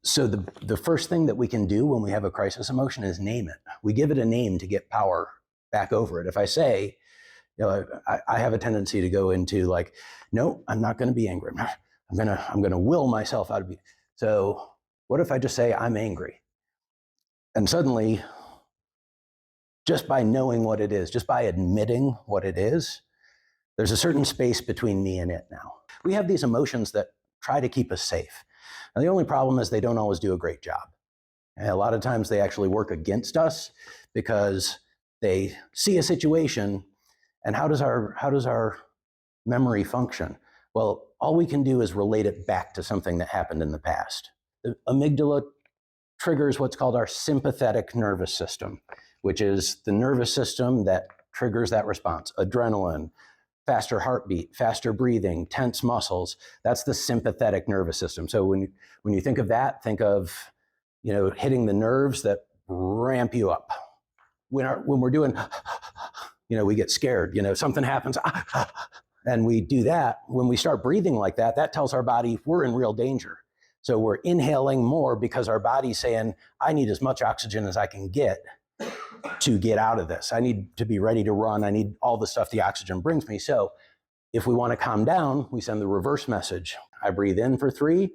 So the first thing that we can do when we have a crisis emotion is name it. We give it a name to get power back over it. If I say, I have a tendency to go into like, no, I'm not going to be angry. I'm gonna will myself out of it. So what if I just say I'm angry? And suddenly, just by knowing what it is, just by admitting what it is, there's a certain space between me and it now. We have these emotions that try to keep us safe. And the only problem is they don't always do a great job. And a lot of times they actually work against us because they see a situation, and how does our memory function? Well, all we can do is relate it back to something that happened in the past. The amygdala triggers what's called our sympathetic nervous system, which is the nervous system that triggers that response. Adrenaline, faster heartbeat, faster breathing, tense muscles. That's the sympathetic nervous system. So when you think of that, think of hitting the nerves that ramp you up. When we're doing, we get scared. Something happens, and we do that. When we start breathing like that, that tells our body we're in real danger. So we're inhaling more because our body's saying, I need as much oxygen as I can get to get out of this. I need to be ready to run. I need all the stuff the oxygen brings me. So if we want to calm down, we send the reverse message. I breathe in for 3,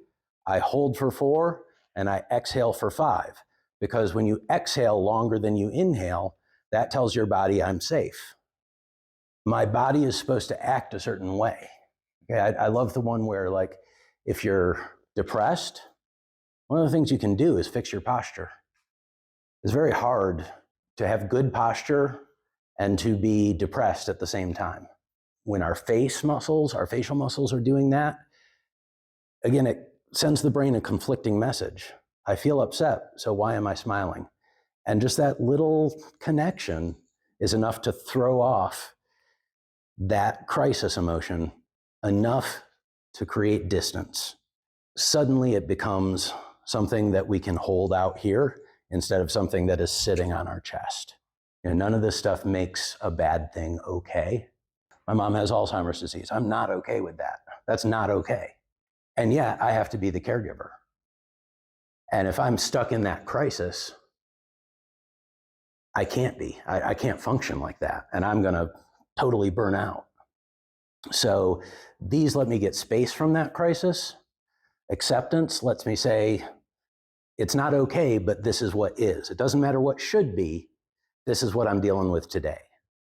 I hold for 4, and I exhale for 5. Because when you exhale longer than you inhale, that tells your body I'm safe. My body is supposed to act a certain way. Okay, I love the one where, like, if you're depressed, one of the things you can do is fix your posture. It's very hard to have good posture and to be depressed at the same time. When our facial muscles are doing that, again, it sends the brain a conflicting message. I feel upset, so why am I smiling? And just that little connection is enough to throw off that crisis emotion enough to create distance. Suddenly it becomes something that we can hold out here instead of something that is sitting on our chest. None of this stuff makes a bad thing okay. My mom has Alzheimer's disease. I'm not okay with that. That's not okay. And yet I have to be the caregiver. And if I'm stuck in that crisis, I can't be. I can't function like that. And I'm going to totally burn out. So these let me get space from that crisis. Acceptance lets me say, it's not okay, but this is what is. It doesn't matter what should be. This is what I'm dealing with today.